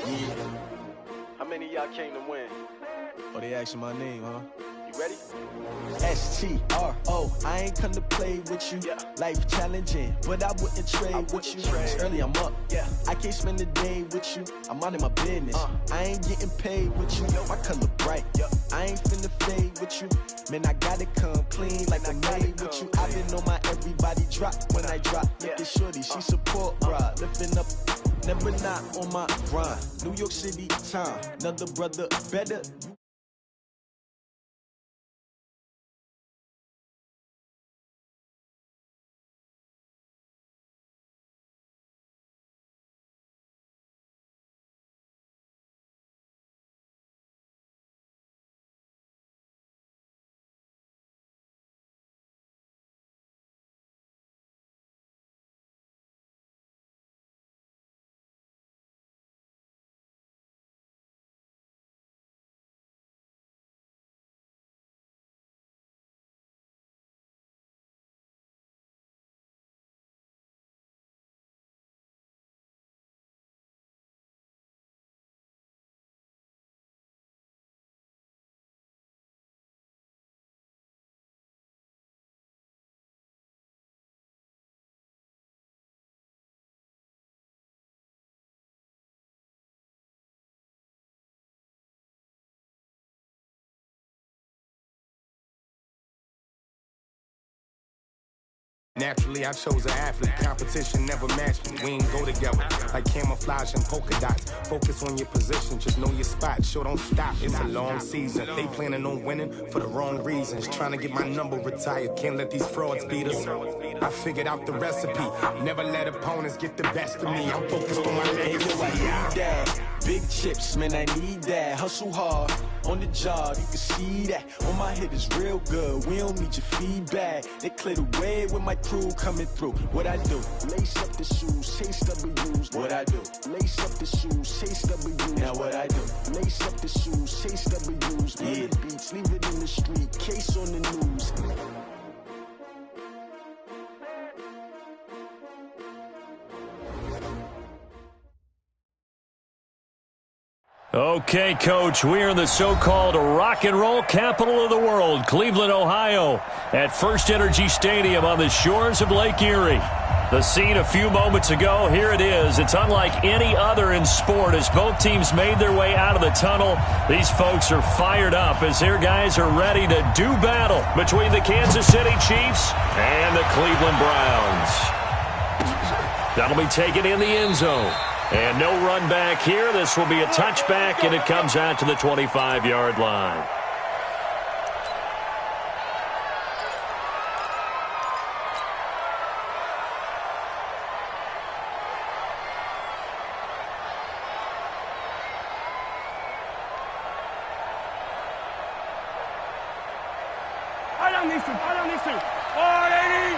Yeah. How many of y'all came to win? Oh, they asking my name, huh? You ready? S-T-R-O, I ain't come to play with you. Yeah. Life challenging, but I wouldn't trade with you. It's early, I'm up. Yeah. I can't spend the day with you. I'm out in my business. I ain't getting paid with you. My color bright. I ain't finna fade with you. Man, I gotta come clean like I made with you. I've been on my everybody drop when I drop. Look at shorty, she support, bruh. Lifting up, never not on my grind. New York City time, another brother better. Naturally, I chose an athlete. Competition never matched me. We ain't go together like camouflage and polka dots. Focus on your position, just know your spot. Sure, don't stop. It's a long season. They planning on winning for the wrong reasons. Trying to get my number retired. Can't let these frauds beat us. I figured out the recipe. Never let opponents get the best of me. I'm focused on my legacy. I need that. Big chips, man, I need that. Hustle hard on the job, you can see that. On my head is real good. We don't need your feedback. They clear the way with my crew coming through. What I do? Lace up the shoes, chase W's. What I do? Lace up the shoes, chase W's. Now what I do? Lace up the shoes, chase W's. Yeah. The beats, leave it in the street. Case on the news. Okay, Coach, we are in the so-called rock and roll capital of the world, Cleveland, Ohio, at First Energy Stadium on the shores of Lake Erie. The scene a few moments ago, here it is. It's unlike any other in sport as both teams made their way out of the tunnel. These folks are fired up as their guys are ready to do battle between the Kansas City Chiefs and the Cleveland Browns. That'll be taken in the end zone. And no run back here. This will be a touchback, and it comes out to the 25-yard line. I don't need to. 480.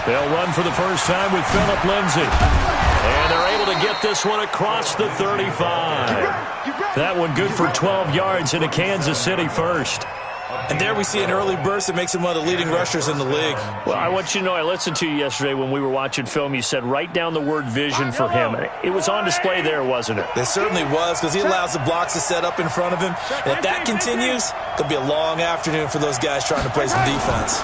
They'll run for the first time with Phillip Lindsay. And they're able to get this one across the 35. That one good for 12 yards into Kansas City first. And there we see an early burst that makes him one of the leading rushers in the league. Well, I want you to know, I listened to you yesterday when we were watching film. You said write down the word vision for him. It was on display there, wasn't it? It certainly was, because he allows the blocks to set up in front of him. And if that continues, it could be a long afternoon for those guys trying to play some defense.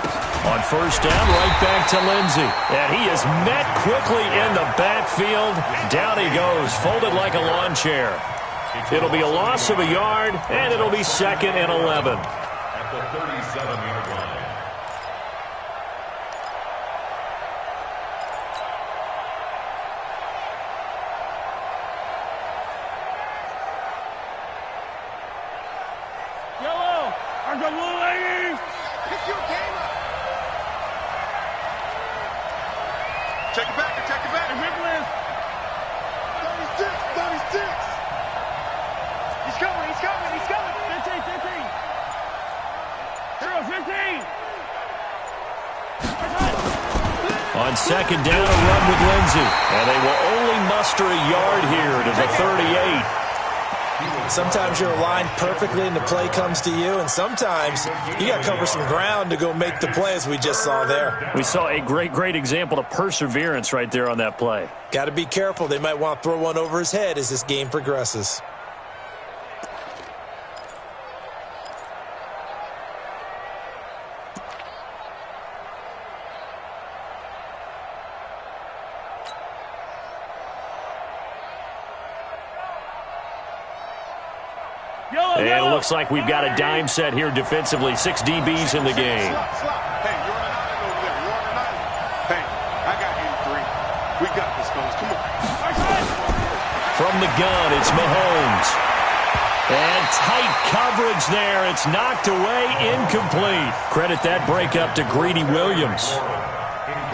On first down, right back to Lindsay. And he is met quickly in the backfield. Down he goes, folded like a lawn chair. It'll be a loss of a yard, and it'll be 2nd and 11. The 37-yard line. Yellow, are the blue ladies? Pick your game up. Check it back. And Ripley. 36. He's coming. 15. 15. On second down, a run with Lindsay. And they will only muster a yard here to the 38. Sometimes you're aligned perfectly and the play comes to you, and sometimes you got to cover some ground to go make the play, as we just saw there. We saw a great example of perseverance right there on that play. Got to be careful. They might want to throw one over his head as this game progresses. And it looks like we've got a dime set here defensively. 6 DBs in the game. Hey, you're running out over there. You're running out. Hey, I got 83. We got this, fellas. Come on. From the gun, it's Mahomes. And tight coverage there. It's knocked away, incomplete. Credit that breakup to Greedy Williams.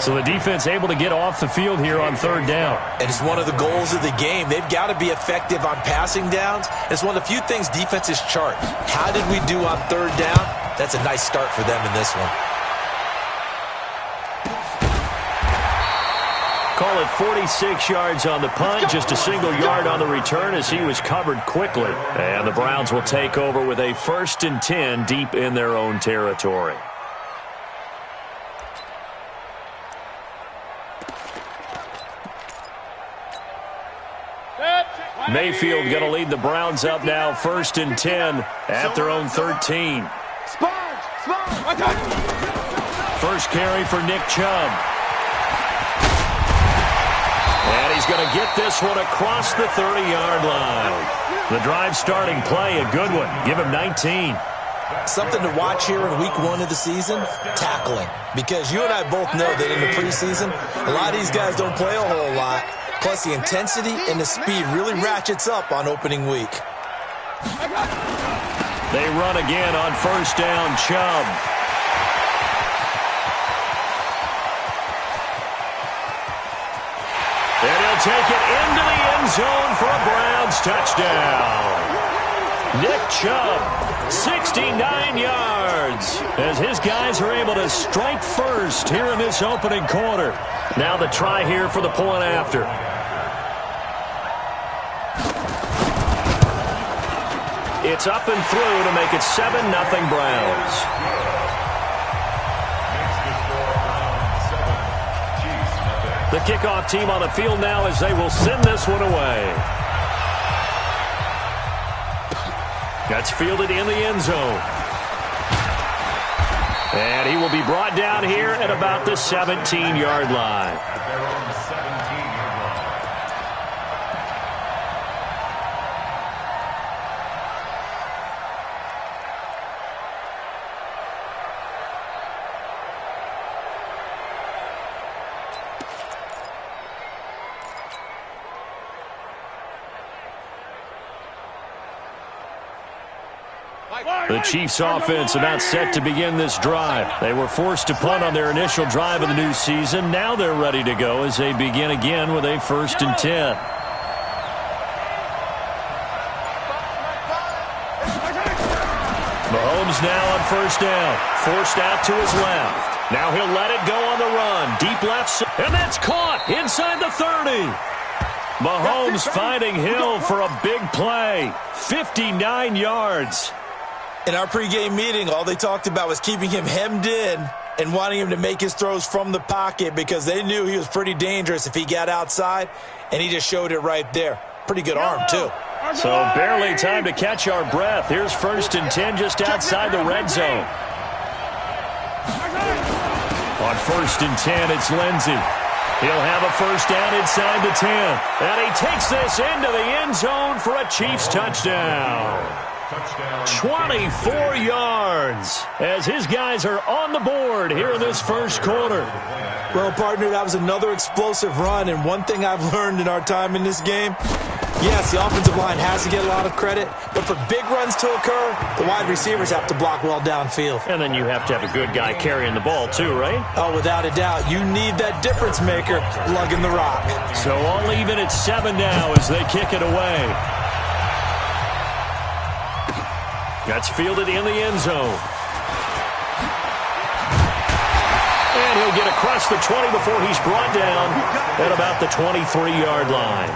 So the defense able to get off the field here on 3rd down. And it's one of the goals of the game. They've got to be effective on passing downs. It's one of the few things defenses chart. How did we do on 3rd down? That's a nice start for them in this one. Call it 46 yards on the punt, just a single yard on the return as he was covered quickly. And the Browns will take over with a 1st and 10 deep in their own territory. Mayfield going to lead the Browns up now, 1st and 10 at their own 13. First carry for Nick Chubb. And he's going to get this one across the 30-yard line. The drive starting play, a good one. Give him 19. Something to watch here in week 1 of the season, tackling. Because you and I both know that in the preseason, a lot of these guys don't play a whole lot. Plus, the intensity and the speed really ratchets up on opening week. They run again on 1st down, Chubb. And he'll take it into the end zone for a Browns touchdown. Nick Chubb, 69 yards, as his guys are able to strike first here in this opening quarter. Now the try here for the point after. It's up and through to make it 7-0 Browns. The kickoff team on the field now as they will send this one away. That's fielded in the end zone. And he will be brought down here at about the 17-yard line. The Chiefs offense about set to begin this drive. They were forced to punt on their initial drive of the new season. Now they're ready to go as they begin again with a 1st and 10. Mahomes now on 1st down. Forced out to his left. Now he'll let it go on the run. Deep left. And that's caught inside the 30. Mahomes finding Hill for a big play. 59 yards. In our pregame meeting, all they talked about was keeping him hemmed in and wanting him to make his throws from the pocket because they knew he was pretty dangerous if he got outside, and he just showed it right there. Pretty good arm, too. So barely time to catch our breath. Here's 1st and 10 just outside the red zone. On 1st and 10, it's Lindsey. He'll have a 1st down inside the 10. And he takes this into the end zone for a Chiefs touchdown. 24 yards as his guys are on the board here in this first quarter. Well, partner, that was another explosive run, and one thing I've learned in our time in this game, yes, the offensive line has to get a lot of credit, but for big runs to occur, the wide receivers have to block well downfield. And then you have to have a good guy carrying the ball too, right? Oh, without a doubt. You need that difference maker lugging the rock. So I'll leave it at 7 now as they kick it away. That's fielded in the end zone. And he'll get across the 20 before he's brought down at about the 23-yard line.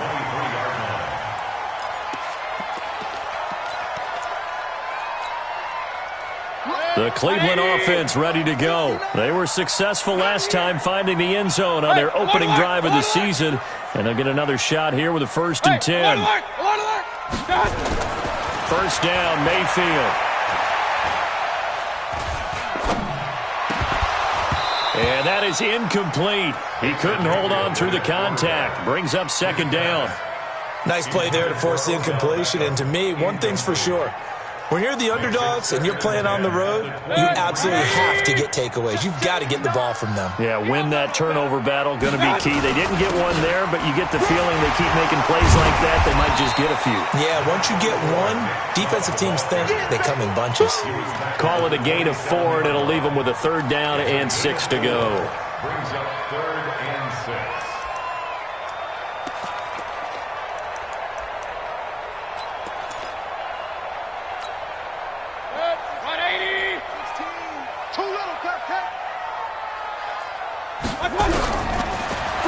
The Cleveland offense ready to go. They were successful last time finding the end zone on their opening drive of the season, and they'll get another shot here with a 1st and 10. First down, Mayfield. And that is incomplete. He couldn't hold on through the contact. Brings up 2nd down. Nice play there to force the incompletion. And to me, one thing's for sure. When you're the underdogs and you're playing on the road, you absolutely have to get takeaways. You've got to get the ball from them. Yeah, win that turnover battle, going to be key. They didn't get one there, but you get the feeling they keep making plays like that, they might just get a few. Yeah, once you get one, defensive teams think they come in bunches. Call it a gain of 4, and it'll leave them with a 3rd down and 6 to go. Brings up 3rd and 6.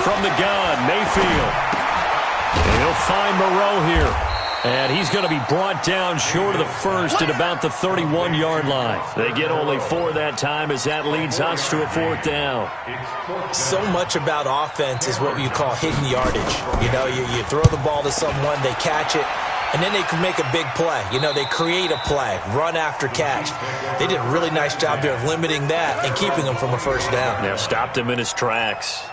From the gun, Mayfield. And he'll find Moreau here. And he's going to be brought down short of the first at about the 31-yard line. They get only 4 that time as that leads us to a 4th down. So much about offense is what you call hidden yardage. You know, you throw the ball to someone, they catch it, and then they can make a big play. You know, they create a play, run after catch. They did a really nice job there of limiting that and keeping him from a 1st down. Yeah, stopped him in his tracks.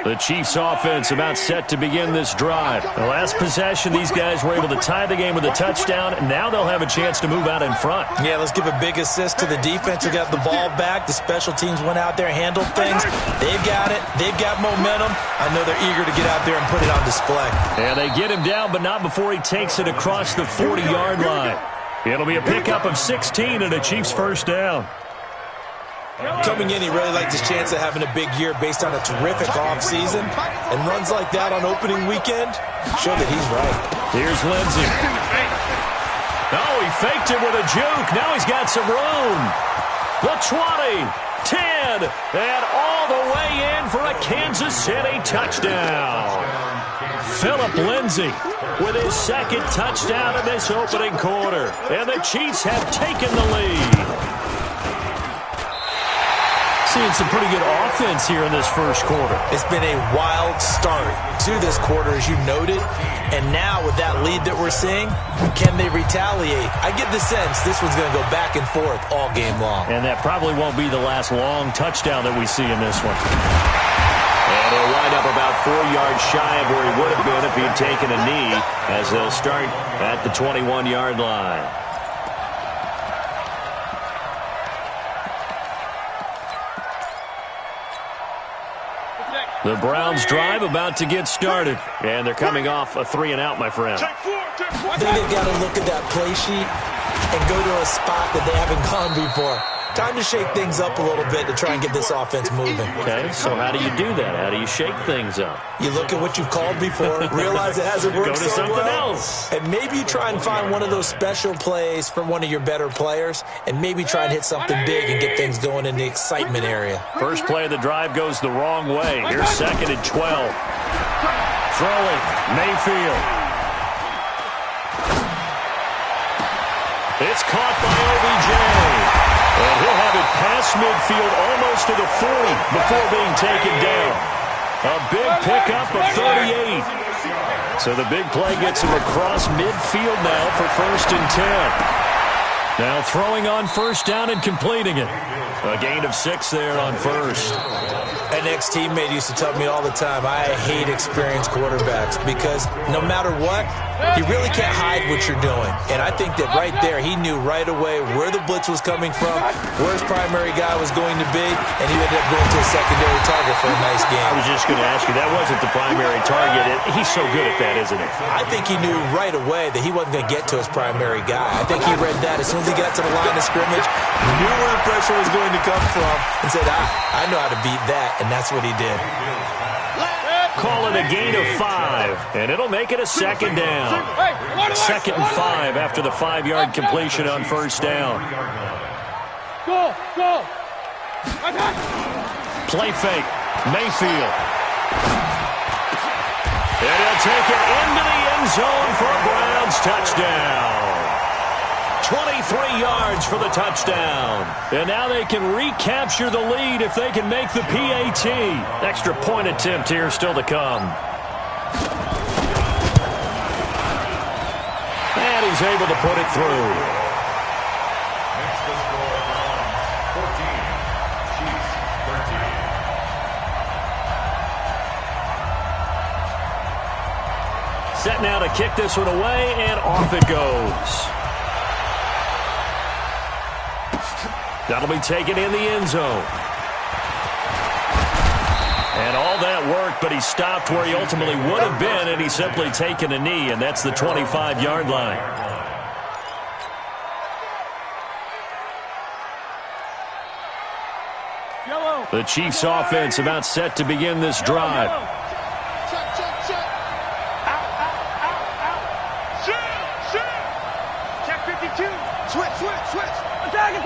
The Chiefs offense about set to begin this drive. The last possession, these guys were able to tie the game with a touchdown, and now they'll have a chance to move out in front. Yeah, let's give a big assist to the defense who got the ball back. The special teams went out there, handled things. They've got it. They've got momentum. I know they're eager to get out there and put it on display. And they get him down, but not before he takes it across the 40-yard line. It'll be a pickup of 16 and a Chiefs 1st down. Coming in, he really liked his chance of having a big year based on a terrific offseason. And runs like that on opening weekend show that he's right. Here's Lindsey. Oh, he faked it with a juke. Now he's got some room. The 20, 10, and all the way in for a Kansas City touchdown. Phillip Lindsay with his 2nd touchdown in this opening quarter. And the Chiefs have taken the lead. Seeing some pretty good offense here in this 1st quarter. It's been a wild start to this quarter, as you noted. And now with that lead that we're seeing, can they retaliate? I get the sense this one's going to go back and forth all game long. And that probably won't be the last long touchdown that we see in this one. And he'll wind up about 4 yards shy of where he would have been if he had taken a knee, as they'll start at the 21-yard line. The Browns drive about to get started, and they're coming off a 3-and-out, my friend. I think they've got to look at that play sheet and go to a spot that they haven't gone before. Time to shake things up a little bit to try and get this offense moving. Okay, so how do you do that? How do you shake things up? You look at what you've called before, realize it hasn't worked Go to so something well, else. and maybe you try and find one of those special plays from one of your better players, and maybe try and hit something big and get things going in the excitement area. First play of the drive goes the wrong way. Here's 2nd and 12. Throwing, Mayfield. It's caught by OBJ. And he'll have it past midfield almost to the 40 before being taken down. A big pickup of 38. So the big play gets him across midfield now for 1st and 10. Now throwing on 1st down and completing it. A gain of 6 there on 1st. An ex-teammate used to tell me all the time, I hate experienced quarterbacks because no matter what, you really can't hide what you're doing. And I think that right there, he knew right away where the blitz was coming from, where his primary guy was going to be, and he ended up going to a secondary target for a nice game. I was just going to ask you, that wasn't the primary target. He's so good at that, isn't he? I think he knew right away that he wasn't going to get to his primary guy. I think he read that as soon as he got to the line of scrimmage, knew where the pressure was going to come from, and said, I know how to beat that, and that's what he did. Call it a gain of 5, and it'll make it a 2nd down. 2nd and 5 after the 5-yard completion on 1st down. Go! Play fake, Mayfield. And he'll take it into the end zone for a Browns touchdown. 23 yards for the touchdown. And now they can recapture the lead if they can make the PAT. Extra point attempt here still to come. And he's able to put it through. Makes the score Browns 14, Chiefs 13. Set now to kick this one away, and off it goes. That'll be taken in the end zone. And all that work, but he stopped where he ultimately would have been, and he's simply taken a knee, and that's the 25-yard line. The Chiefs offense about set to begin this drive. Check 52. Switch. Attack.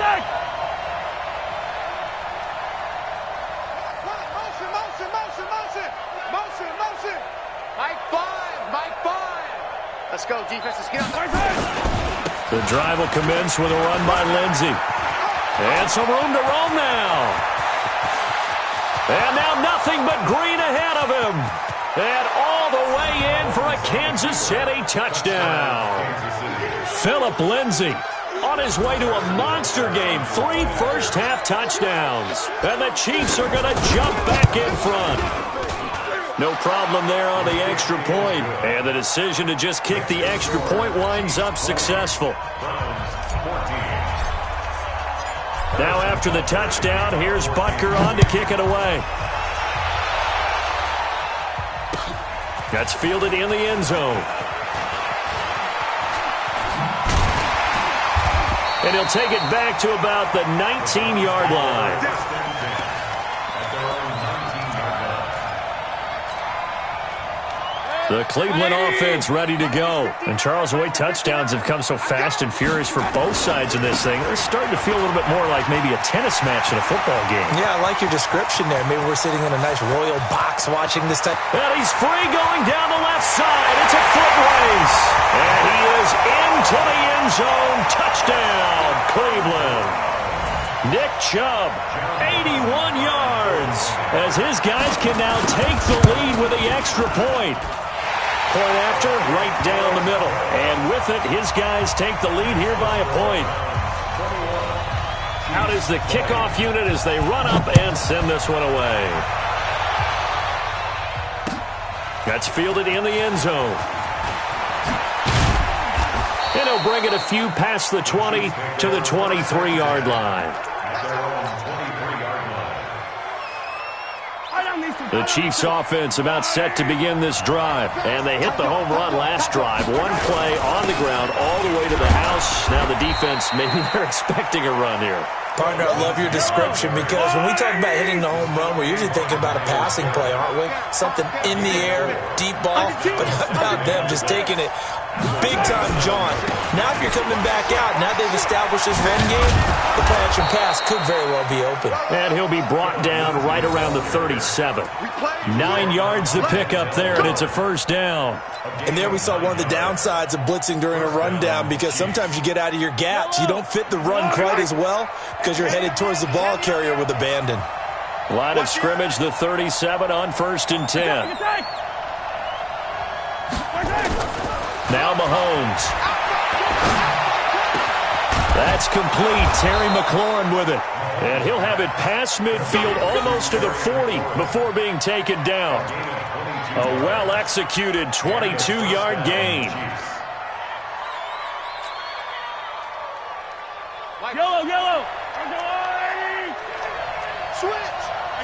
Motion. Mike 5. Let's go, defense. Let's get on The drive will commence with a run by Lindsey. And some room to roam now. And now nothing but green ahead of him. And all the way in for a Kansas City touchdown. Phillip Lindsey on his way to a monster game. 3 first-half touchdowns. And the Chiefs are going to jump back in front. No problem there on the extra point. And the decision to just kick the extra point winds up successful. Now after the touchdown, here's Butker on to kick it away. That's fielded in the end zone. And he'll take it back to about the 19-yard line. The Cleveland offense ready to go. And Charles, the way touchdowns have come so fast and furious for both sides of this thing, it's starting to feel a little bit more like maybe a tennis match in a football game. Yeah, I like your description there. Maybe we're sitting in a nice royal box watching this type. And he's free going down the left side. It's a foot race. And he is into the end zone. Touchdown, Cleveland. Nick Chubb, 81 yards, as his guys can now take the lead with the extra point. Point after, right down the middle. And with it, his guys take the lead here by a point. Out is the kickoff unit as they run up and send this one away. That's fielded in the end zone. And he'll bring it a few past the 20 to the 23-yard line. The Chiefs offense about set to begin this drive. And they hit the home run last drive. One play on the ground all the way to the house. Now the defense, maybe they're expecting a run here. Partner, I love your description because when we talk about hitting the home run, we're usually thinking about a passing play, aren't we? Something in the air, deep ball. But how about them just taking it big-time jaunt? Now if you're coming back out, now they've established this run game, the play-action pass could very well be open. And he'll be brought down right around the 37. 9 yards to pick up there, and it's a first down. And there we saw one of the downsides of blitzing during a rundown because sometimes you get out of your gaps. You don't fit the run quite as well because you're headed towards the ball carrier with abandon. Line of scrimmage, the 37 on 1st and 10. Now Mahomes. That's complete. Terry McLaurin with it. And he'll have it past midfield almost to the 40 before being taken down. A well-executed 22-yard gain. Yellow. Switch.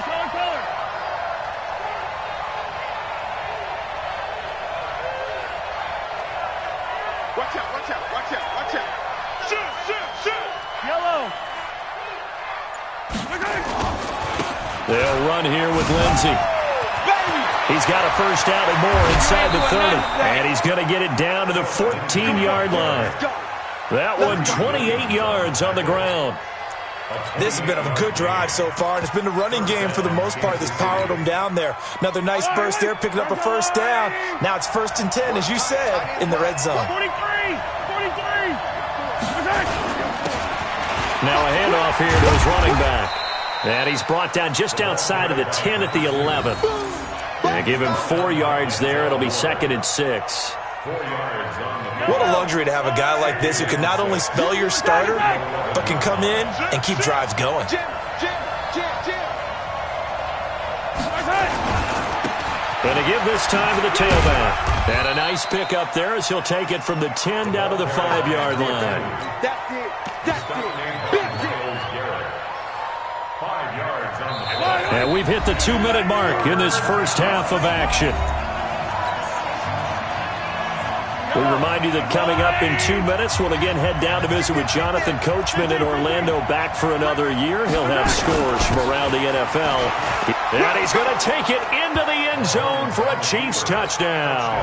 Color. Watch out. Shoot. Yellow. They'll run here with Lindsey. He's got a first down and more inside the 30. And he's going to get it down to the 14-yard line. That one 28 yards on the ground. This has been a good drive so far, and it's been the running game for the most part that's powered them down there. Another nice burst there, picking up a first down. Now it's 1st and 10, as you said, in the red zone. 43! Now a handoff here to his running back. And he's brought down just outside of the 10 at the 11. And give him 4 yards there. It'll be 2nd and 6. 4 yards on the What a luxury to have a guy like this who can not only spell your starter, but can come in and keep drives going. And to give this time to the tailback. And a nice pick up there as he'll take it from the 10 down to the 5-yard line. That's it. That's it. That's it. 5 yards on the play. And we've hit the 2-minute mark in this first half of action. We remind you that coming up in 2 minutes, we'll again head down to visit with Jonathan Coachman in Orlando, back for another year. He'll have scores from around the NFL. And he's going to take it into the end zone for a Chiefs touchdown.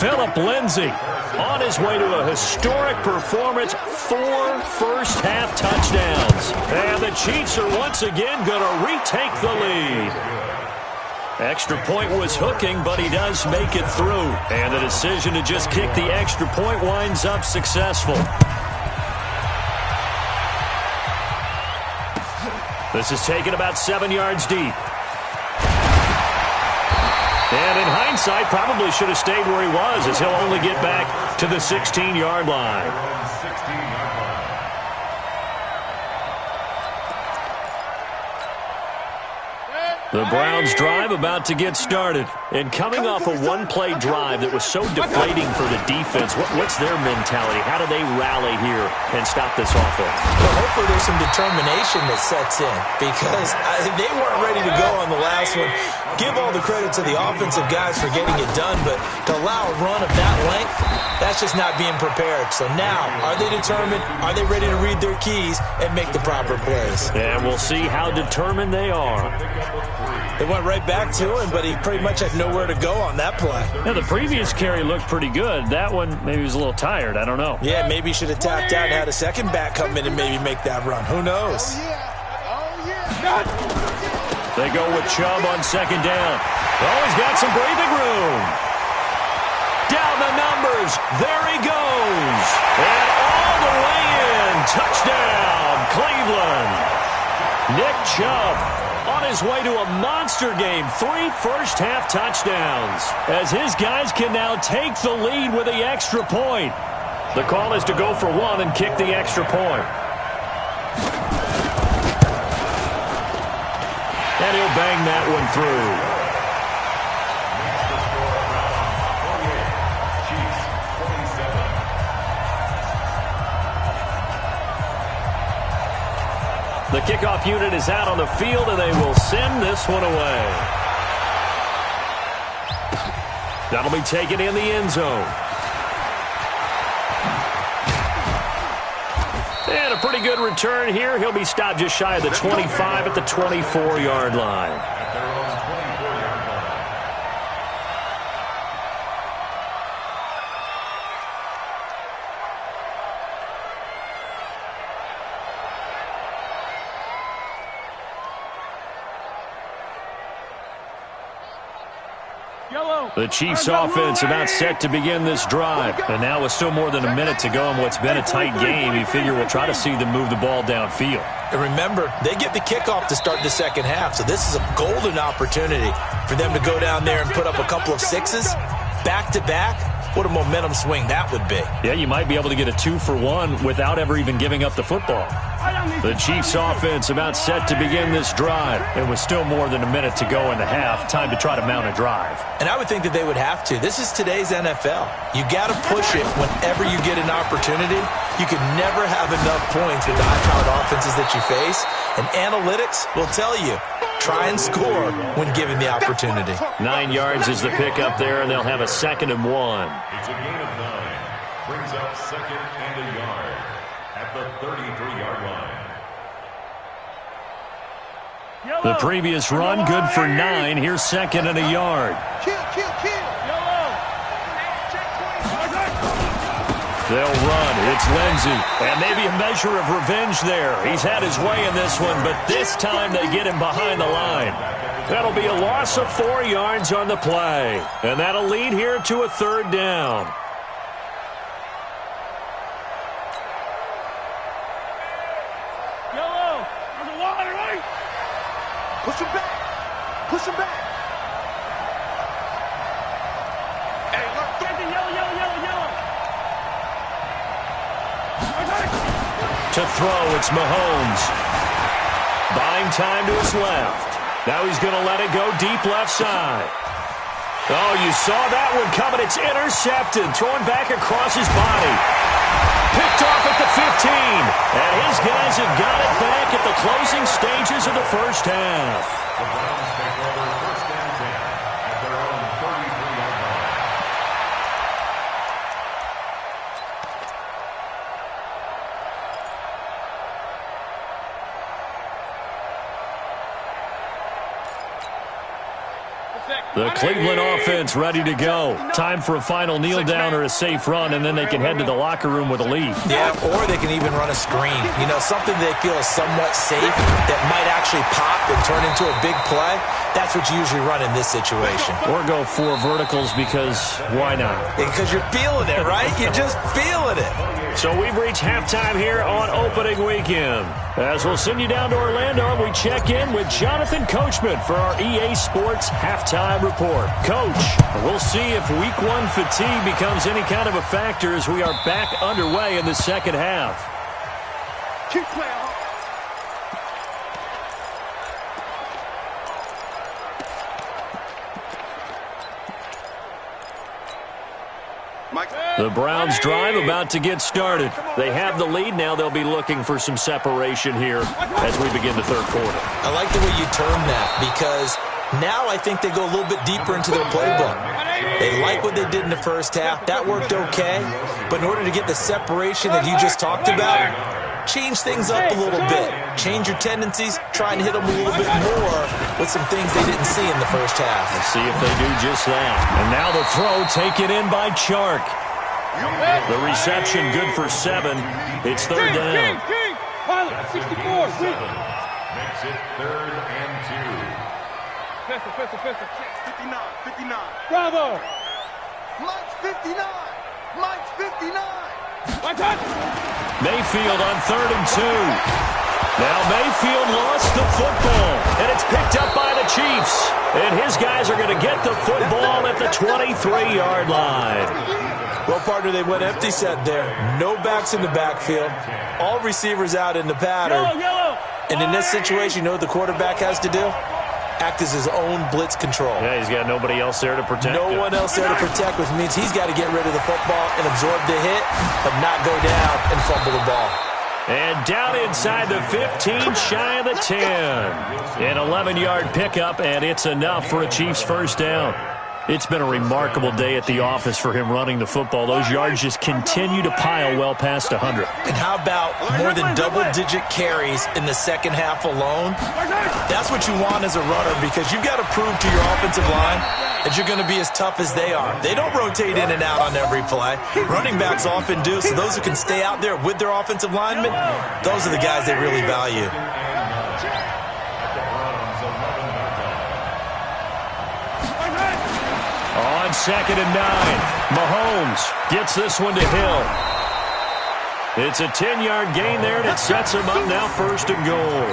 Phillip Lindsay on his way to a historic performance, 4 first-half touchdowns. And the Chiefs are once again going to retake the lead. Extra point was hooking, but he does make it through. And the decision to just kick the extra point winds up successful. This is taken about 7 yards deep. And in hindsight, probably should have stayed where he was, as he'll only get back to the 16-yard line. 16-yard line. The Browns drive about to get started. And coming off a one-play drive that was so deflating for the defense, what's their mentality? How do they rally here and stop this offense? Well, hopefully there's some determination that sets in, because they weren't ready to go on the last one. Give all the credit to the offensive guys for getting it done, but to allow a run of that length, that's just not being prepared. So now, are they determined? Are they ready to read their keys and make the proper plays? And we'll see how determined they are. They went right back to him, but he pretty much had nowhere to go on that play. Now, the previous carry looked pretty good. That one, maybe he was a little tired. I don't know. Yeah, maybe he should have tapped out and had a second back come in and maybe make that run. Who knows? They go with Chubb on 2nd down. Oh, he's got some breathing room. Down the numbers. There he goes. And all the way in. Touchdown, Cleveland. Nick Chubb on his way to a monster game. 3 first-half touchdowns, as his guys can now take the lead with the extra point. The call is to go for 1 and kick the extra point. And he'll bang that one through. The kickoff unit is out on the field, and they will send this one away. That'll be taken in the end zone. And a pretty good return here. He'll be stopped just shy of the 25 at the 24-yard line. At their own 24-yard line. The Chiefs offense about set to begin this drive. And now with still more than a minute to go in what's been a tight game, you figure we'll try to see them move the ball downfield. And remember, they get the kickoff to start the second half, so this is a golden opportunity for them to go down there and put up a couple of sixes back-to-back. What a momentum swing that would be. Yeah, you might be able to get a 2-for-1 without ever even giving up the football. The Chiefs offense about set to begin this drive. And with still more than a minute to go in the half, time to try to mount a drive. And I would think that they would have to. This is today's NFL. You got to push it whenever you get an opportunity. You can never have enough points with the high-powered offenses that you face. And analytics will tell you, try and score when given the opportunity. 9 yards is the pickup there, and they'll have a 2nd and 1. It's a gain of 9. Brings up 2nd and a yard at the 33-yard line. The previous run, good for 9. Here's 2nd and a yard. They'll run. It's Lindsey. And maybe a measure of revenge there. He's had his way in this one, but this time they get him behind the line. That'll be a loss of 4 yards on the play. And that'll lead here to a 3rd down. Yellow. There's a wall right. Push him back. Push him back. Hey, look. Yellow. To throw, it's Mahomes. Buying time to his left. Now he's going to let it go deep left side. Oh, you saw that one coming. It's intercepted. Thrown back across his body. Picked off at the 15. And his guys have got it back at the closing stages of the first half. The Browns take over 1st and 10 at their own 33-yard line. The Cleveland offense ready to go. Time for a final kneel down or a safe run, and then they can head to the locker room with a lead. Yeah, or they can even run a screen. You know, something they feel is somewhat safe that might actually pop and turn into a big play. That's what you usually run in this situation. Or go 4 verticals because why not? Because you're feeling it, right? You're just feeling it. So we've reached halftime here on opening weekend. As we'll send you down to Orlando, we check in with Jonathan Coachman for our EA Sports Halftime Report. Coach, we'll see if Week 1 fatigue becomes any kind of a factor as we are back underway in the second half. Keep playing. The Browns drive about to get started. They have the lead. Now they'll be looking for some separation here as we begin the 3rd quarter. I like the way you term that because now I think they go a little bit deeper into their playbook. They like what they did in the first half. That worked okay. But in order to get the separation that you just talked about, change things up a little bit. Change your tendencies. Try and hit them a little bit more with some things they didn't see in the first half. Let's see if they do just that. And now the throw taken in by Chark. The reception good for 7. It's 3rd down. Pilot, 64. Makes it 3rd and 2. Pistol. 59. Bravo. Mike's 59. Mike's 59. My touch. Mayfield on 3rd and 2. Now Mayfield lost the football, and it's picked up by the Chiefs. And his guys are going to get the football at the 23-yard line. Well, partner, they went empty set there. No backs in the backfield. All receivers out in the pattern. And in this situation, you know what the quarterback has to do? Act as his own blitz control. Yeah, he's got nobody else there to protect No one else there to protect, which means he's got to get rid of the football and absorb the hit, but not go down and fumble the ball. And down inside the 15, shy of the 10. An 11-yard pickup, and it's enough for a Chiefs 1st down. It's been a remarkable day at the office for him running the football. Those yards just continue to pile well past 100. And how about more than double-digit carries in the second half alone? That's what you want as a runner because you've got to prove to your offensive line that you're going to be as tough as they are. They don't rotate in and out on every play. Running backs often do, so those who can stay out there with their offensive linemen, those are the guys they really value. On 2nd and 9, Mahomes gets this one to Hill. It's a 10-yard gain there, and it sets him up now 1st and goal.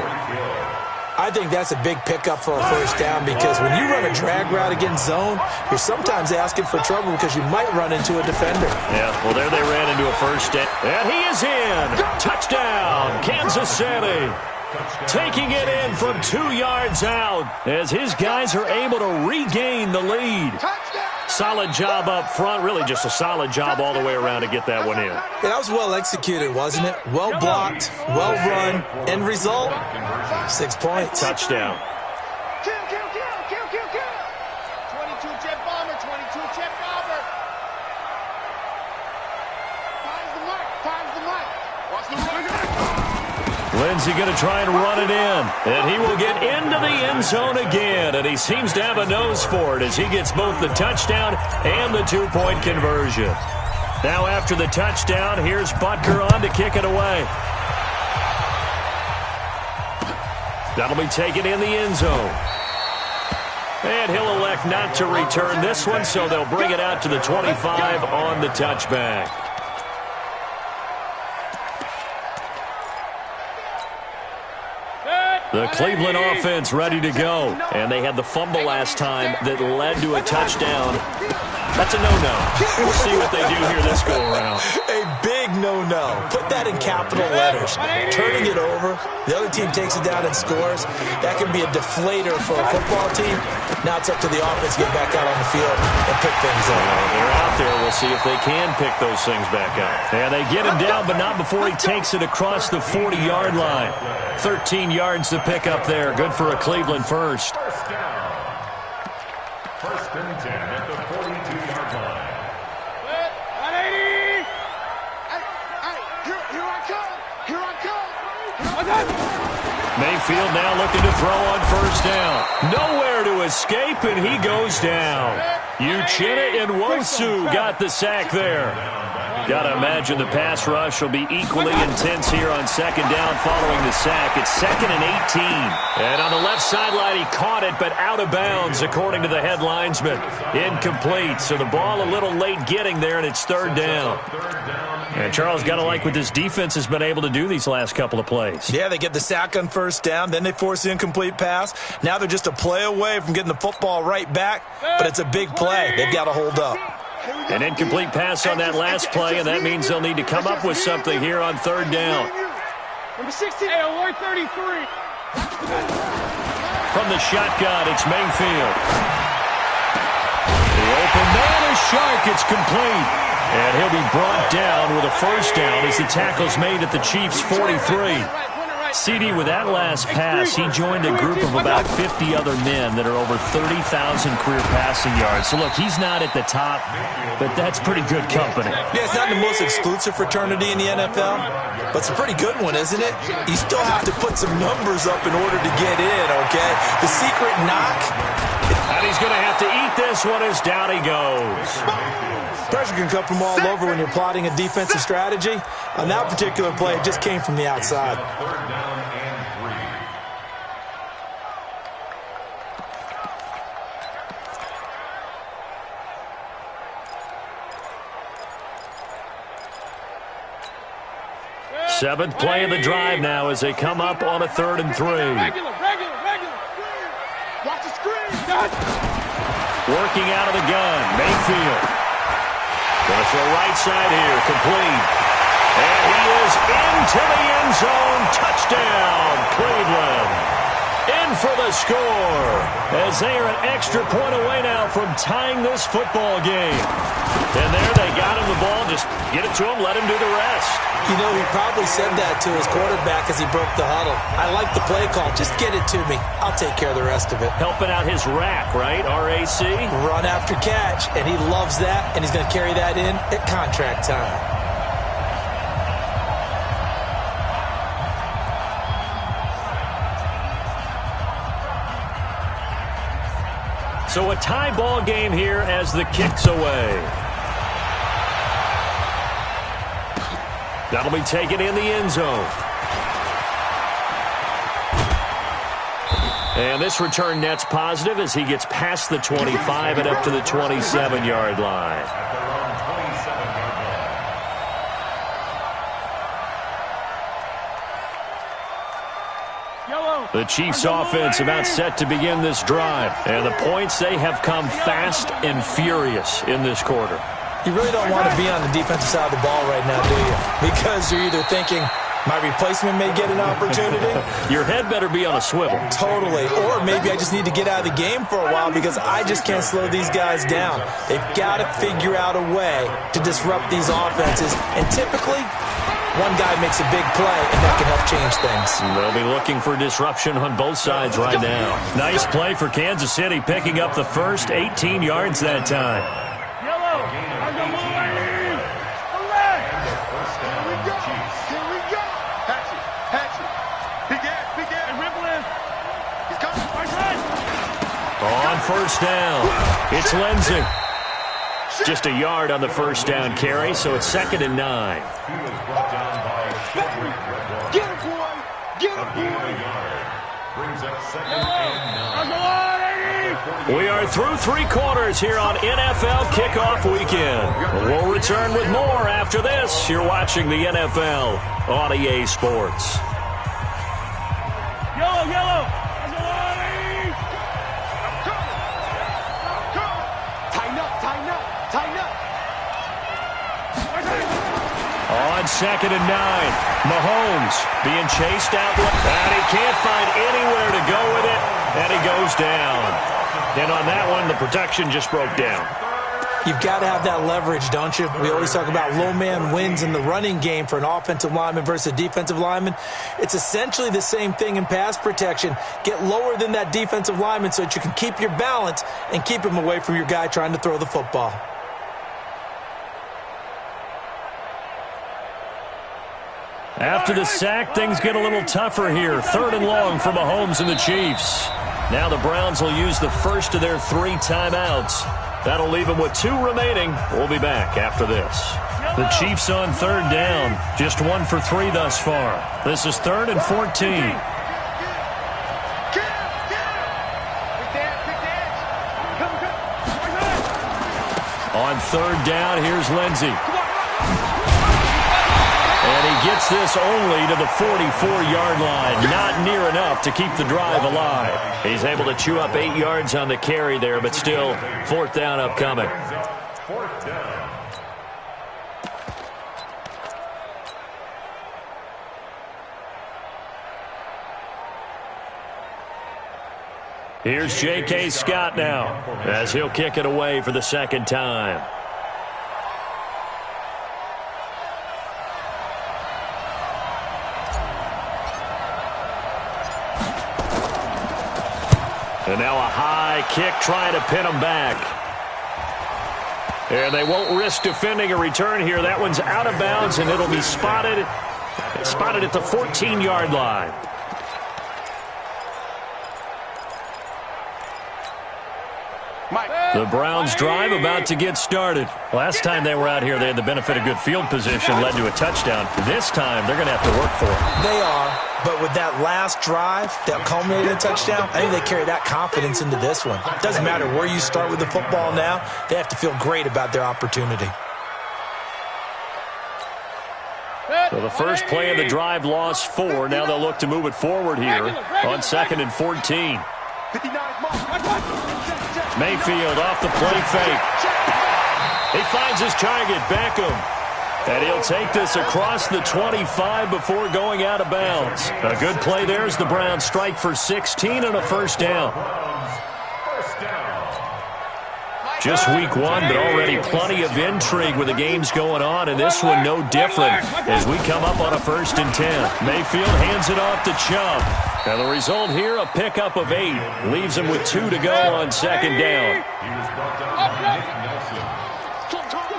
I think that's a big pickup for a 1st down because when you run a drag route against zone, you're sometimes asking for trouble because you might run into a defender. Yeah, well, there they ran into a 1st down. And he is in. Touchdown, Kansas City. Taking it in from 2 yards out as his guys are able to regain the lead. Solid job up front, really just a solid job all the way around to get that one in. Yeah, that was well executed, wasn't it? Well blocked, well run. End result, 6 points. Touchdown. Kill. 22 jet bomber, 22 jet bomber. Times the mic. Watch the run. Lindsey going to try and run it in. And he will get into the end zone again. And he seems to have a nose for it as he gets both the touchdown and the 2-point conversion. Now after the touchdown, here's Butker on to kick it away. That'll be taken in the end zone. And he'll elect not to return this one, so they'll bring it out to the 25 on the touchback. The Cleveland offense ready to go. And they had the fumble last time that led to a touchdown. That's a no-no. We'll see what they do here this go-around. A big no-no. Put that in capital letters. Turning it over, the other team takes it down and scores. That can be a deflator for a football team. Now it's up to the offense to get back out on the field and pick things up. They're out there. We'll see if they can pick those things back up. And they get him down, but not before he takes it across the 40-yard line. 13 yards to pick up there. Good for a Cleveland first. First and 10 at the 42-yard line. 180! Here I come! Here I come! Mayfield now looking to throw on first down. Nowhere to escape, and he goes down. Uchenna and Nwosu got the sack there. Got to imagine the pass rush will be equally intense here on second down following the sack. It's 2nd and 18. And on the left sideline, he caught it, but out of bounds, according to the head linesman. Incomplete. So the ball a little late getting there, and it's third down. And Charles, got to like what this defense has been able to do these last couple of plays. Yeah, they get the sack on first down, then they force the incomplete pass. Now they're just a play away from getting the football right back, but it's a big play. They've got to hold up. An incomplete pass on that last play, and that means they'll need to come up with something here on third down. Number 16, 133. From the shotgun, it's Mayfield. The open man is Shark. It's complete. And he'll be brought down with a first down as the tackle's made at the Chiefs' 43. CD, with that last pass, he joined a group of about 50 other men that are over 30,000 career passing yards. So, look, he's not at the top, but that's pretty good company. Yeah, it's not the most exclusive fraternity in the NFL, but it's a pretty good one, isn't it? You still have to put some numbers up in order to get in, okay? The secret knock. And he's going to have to eat this one as down he goes. Pressure can come from all over when you're plotting a defensive strategy. On that particular play, it just came from the outside. Third down and 3. Seventh play of the drive now as they come up on a 3rd and 3. Regular. Watch the screen. Working out of the gun, Mayfield. Going to throw right side here, complete. And he is into the end zone. Touchdown, Cleveland. In for the score, as they are an extra point away now from tying this football game. And there they got him the ball. Just get it to him, let him do the rest. You know, he probably said that to his quarterback as he broke the huddle. I like the play call. Just get it to me. I'll take care of the rest of it. Helping out his rack, right? RAC? Run after catch, and he loves that, and he's going to carry that in at contract time. So a tie ball game here as the kick's away. That'll be taken in the end zone. And this return net's positive as he gets past the 25 and up to the 27-yard line. The Chiefs offense about set to begin this drive. And the points, they have come fast and furious in this quarter. You really don't want to be on the defensive side of the ball right now, do you? Because you're either thinking, my replacement may get an opportunity. Your head better be on a swivel. Totally. Or maybe I just need to get out of the game for a while because I just can't slow these guys down. They've got to figure out a way to disrupt these offenses. And typically, one guy makes a big play, and that can help change things. They'll be looking for disruption on both sides right now. Nice play for Kansas City, picking up the first 18 yards that time. On first down, it's Lindsey. Just a yard on the first down carry, so it's 2nd and 9. He was brought down by Cedric Redwall. Get him, boy! Get him, A gain of boy! a yard. Brings up 2nd and 9. We are through 3 quarters here on NFL Kickoff Weekend. We'll return with more after this. You're watching the NFL on EA Sports. Yellow, yellow! Tighten up, tighten up, tighten up! On 2nd and 9, Mahomes being chased out, and he can't find anywhere to go with it, and he goes down. And on that one, the protection just broke down. You've got to have that leverage, don't you? We always talk about low man wins in the running game for an offensive lineman versus a defensive lineman. It's essentially the same thing in pass protection. Get lower than that defensive lineman so that you can keep your balance and keep him away from your guy trying to throw the football. After the sack, things get a little tougher here. 3rd and long for Mahomes and the Chiefs. Now the Browns will use the first of their 3 timeouts. That'll leave them with 2 remaining. We'll be back after this. The Chiefs on 3rd down. Just 1 for 3 thus far. This is 3rd and 14. On 3rd down, here's Lindsey. And he gets this only to the 44-yard line. Not near enough to keep the drive alive. He's able to chew up 8 yards on the carry there, but still 4th down upcoming. 4th down. Here's J.K. Scott now as he'll kick it away for the 2nd time. And now a high kick trying to pin him back. And they won't risk defending a return here. That one's out of bounds, and it'll be spotted at the 14-yard line. The Browns drive about to get started. Last time they were out here, they had the benefit of good field position, led to a touchdown. This time, they're going to have to work for it. They are, but with that last drive that culminated in a touchdown, I think they carry that confidence into this one. It doesn't matter where you start with the football now. They have to feel great about their opportunity. So the first play of the drive lost 4. Now they'll look to move it forward here on 2nd and 14. Mayfield off the play fake. He finds his target, Beckham. And he'll take this across the 25 before going out of bounds. A good play there as the Browns strike for 16 and a 1st down. Just week 1, but already plenty of intrigue with the games going on, and this one no different as we come up on a 1st and 10. Mayfield hands it off to Chubb. And the result here, a pickup of 8. Leaves him with 2 to go on 2nd down. He was brought down by Nick Nelson.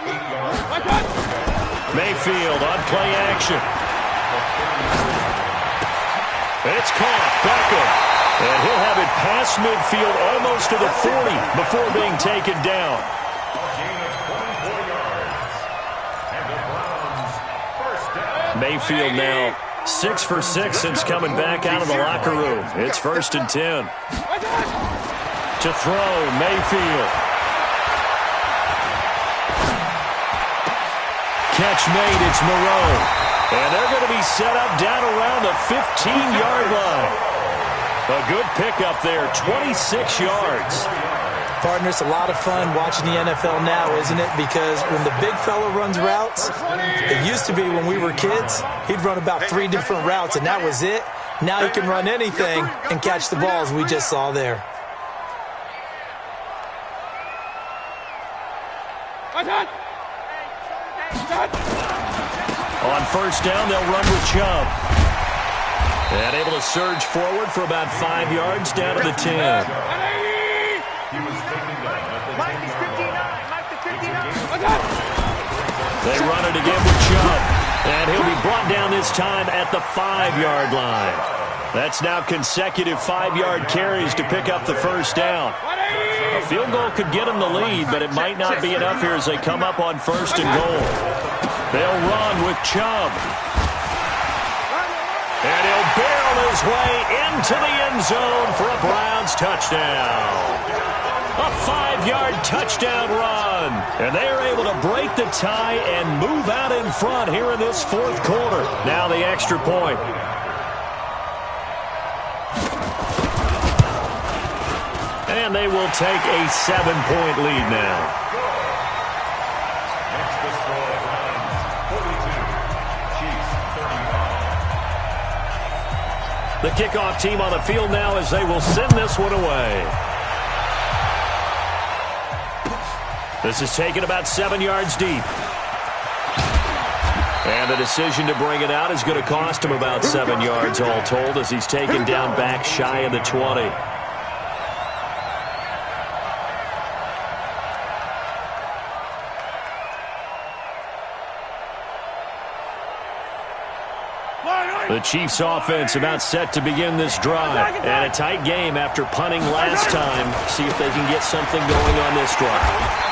8 yards. Mayfield on play action. It's caught. Beckham. And he'll have it past midfield almost to the 40 before being taken down. A gain of 24 yards. And the Browns, 1st down. Mayfield now 6 for 6 since coming back out of the locker room. It's 1st and 10. To throw, Mayfield. Catch made, it's Moreau. And they're going to be set up down around the 15-yard line. A good pickup there, 26 yards. Partner, it's a lot of fun watching the NFL now, isn't it? Because when the big fella runs routes, it used to be when we were kids, he'd run about 3 different routes, and that was it. Now he can run anything and catch the balls we just saw there. On 1st down, they'll run with Chubb. And able to surge forward for about 5 yards down to the 10. He was taken down at the 10-yard line. They run it again with Chubb. And he'll be brought down this time at the 5-yard line. That's now consecutive 5-yard carries to pick up the 1st down. A field goal could get them the lead, but it might not be enough here as they come up on 1st and goal. They'll run with Chubb. And he'll barrel his way into the end zone for a Browns touchdown. A 5-yard touchdown run. And they are able to break the tie and move out in front here in this 4th quarter. Now the extra point. And they will take a 7-point lead now. Next to score, Browns 42, Chiefs 35. The kickoff team on the field now as they will send this one away. This is taken about 7 yards deep. And the decision to bring it out is going to cost him about 7 yards all told as he's taken down back shy of the 20. The Chiefs offense about set to begin this drive. And a tight game after punting last time. See if they can get something going on this drive.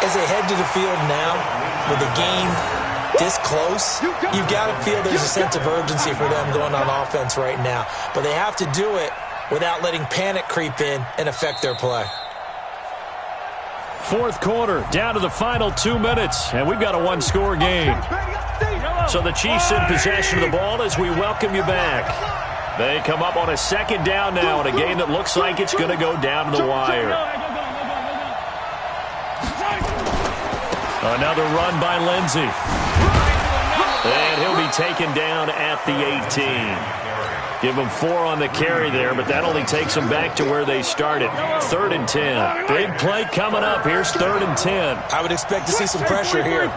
As they head to the field now, with the game this close, you've got to feel there's a sense of urgency for them going on offense right now. But they have to do it without letting panic creep in and affect their play. 4th quarter, down to the final 2 minutes, and we've got a one-score game. So the Chiefs in possession of the ball as we welcome you back. They come up on a 2nd down now in a game that looks like it's going to go down to the wire. Another run by Lindsey. And he'll be taken down at the 18. Give them 4 on the carry there, but that only takes them back to where they started. 3rd and 10. Big play coming up. Here's 3rd and 10. I would expect to see some pressure here.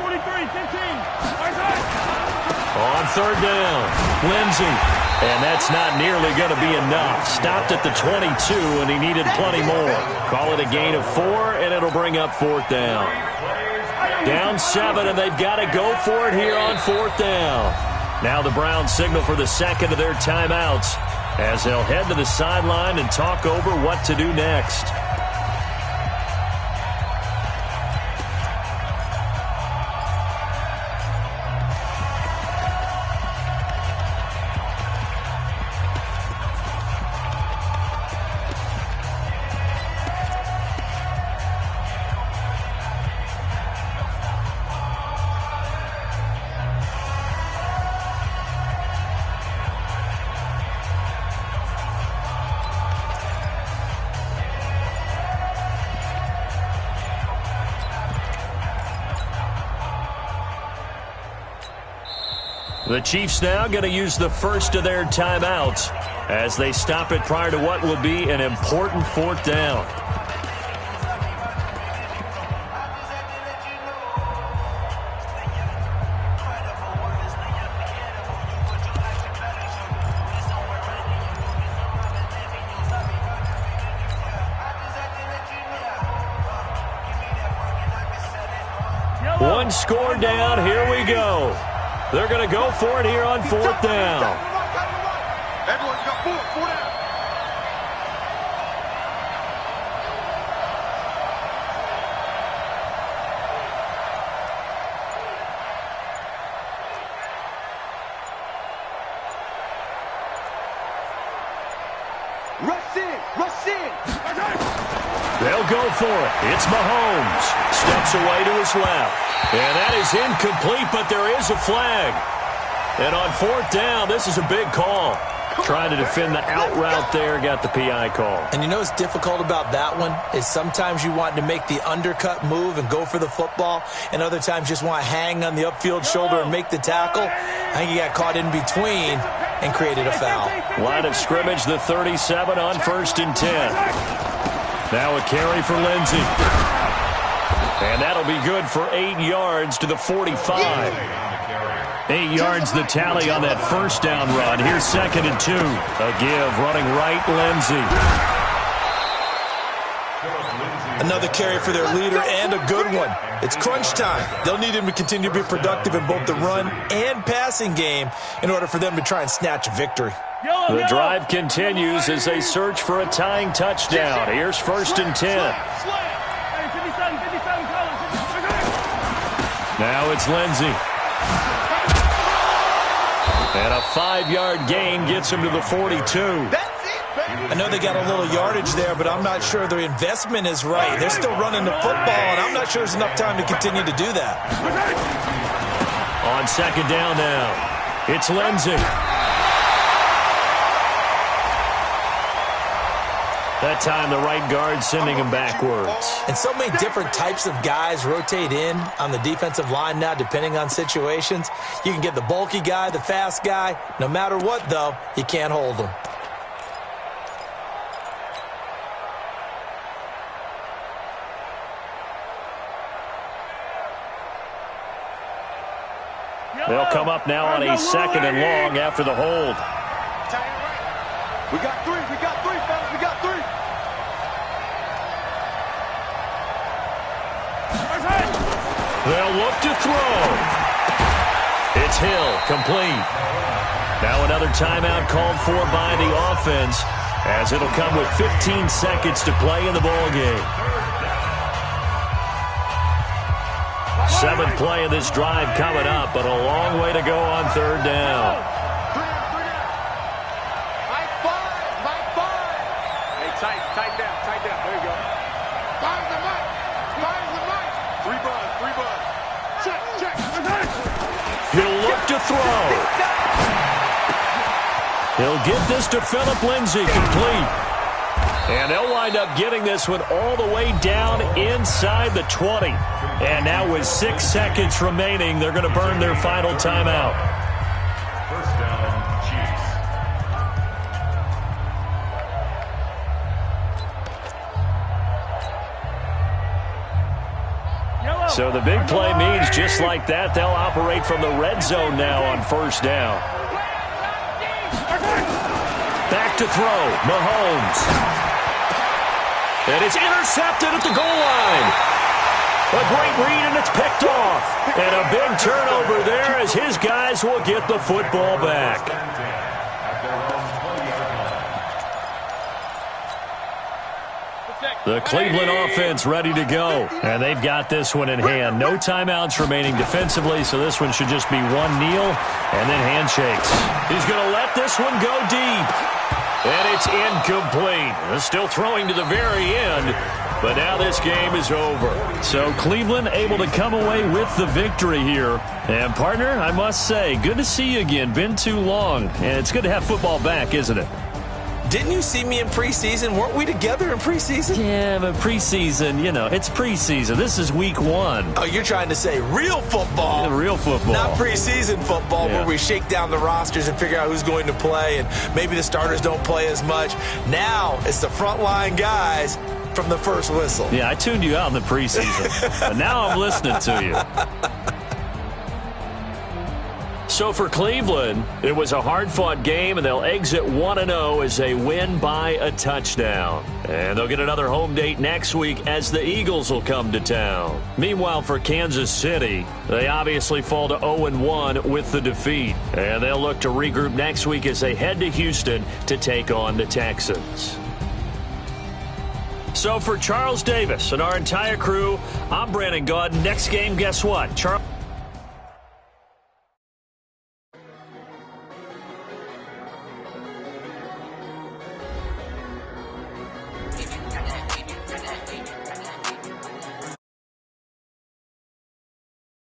On 3rd down, Lindsey. And that's not nearly going to be enough. Stopped at the 22, and he needed plenty more. Call it a gain of 4, and it'll bring up 4th down. Down 7, and they've got to go for it here on 4th down. Now the Browns signal for the 2nd of their timeouts as they'll head to the sideline and talk over what to do next. The Chiefs now going to use the first of their timeouts as they stop it prior to what will be an important 4th down. One score down. Here we go. They're going to go for it here on 4th down. Everyone got 4 down. Rush in. They'll go for it. It's Mahomes. Steps away to his left. And that is incomplete, but there is a flag. And on 4th down, this is a big call. Trying to defend the out route there, got the PI call. And you know what's difficult about that one is sometimes you want to make the undercut move and go for the football, and other times just want to hang on the upfield shoulder and make the tackle. I think he got caught in between and created a foul. Line of scrimmage, the 37 on 1st and 10. Now a carry for Lindsey. And that'll be good for 8 yards to the 45. 8 yards the tally on that 1st down run. Here's 2nd and 2. A give running right, Lindsey. Another carry for their leader and a good one. It's crunch time. They'll need him to continue to be productive in both the run and passing game in order for them to try and snatch a victory. Yellow! The drive continues as they search for a tying touchdown. Here's 1st and 10. Now it's Lindsey. And a 5-yard gain gets him to the 42. I know they got a little yardage there, but I'm not sure their investment is right. They're still running the football, and I'm not sure there's enough time to continue to do that. On 2nd down now, it's Lindsey. That time the right guard sending him backwards. And so many different types of guys rotate in on the defensive line now depending on situations. You can get the bulky guy, the fast guy. No matter what, though, you can't hold them. They'll come up now on a 2nd and long after the hold. We got 3, fellas, we got 3. They'll look to throw. It's Hill, complete. Now another timeout called for by the offense, as it'll come with 15 seconds to play in the ballgame. 7th play of this drive coming up, but a long way to go on 3rd down. Hey, tight down. There you go. Find the mic. 3 buds. Check. He'll look to throw. He'll get this to Phillip Lindsay, complete. And they'll wind up getting this one all the way down inside the 20. And now with 6 seconds remaining, they're going to burn their final timeout. 1st down, Chiefs. So the big play means just like that, they'll operate from the red zone now on 1st down. Back to throw, Mahomes. And it's intercepted at the goal line. A great read, and it's picked off. And a big turnover there as his guys will get the football back. The Cleveland offense ready to go. And they've got this one in hand. No timeouts remaining defensively, so this one should just be one kneel and then handshakes. He's going to let this one go deep. And it's incomplete. They're still throwing to the very end, but now this game is over. So Cleveland able to come away with the victory here. And, partner, I must say, good to see you again. Been too long. And it's good to have football back, isn't it? Didn't you see me in preseason? Weren't we together in preseason? Yeah, but preseason, it's preseason. This is week 1. Oh, you're trying to say real football. Yeah, real football. Not preseason football where we shake down the rosters and figure out who's going to play, and maybe the starters don't play as much. Now it's the frontline guys from the first whistle. Yeah, I tuned you out in the preseason, but now I'm listening to you. So for Cleveland, it was a hard-fought game, and they'll exit 1-0 as they win by a touchdown. And they'll get another home date next week as the Eagles will come to town. Meanwhile, for Kansas City, they obviously fall to 0-1 with the defeat. And they'll look to regroup next week as they head to Houston to take on the Texans. So for Charles Davis and our entire crew, I'm Brandon Gaudin. Next game, guess what? Charles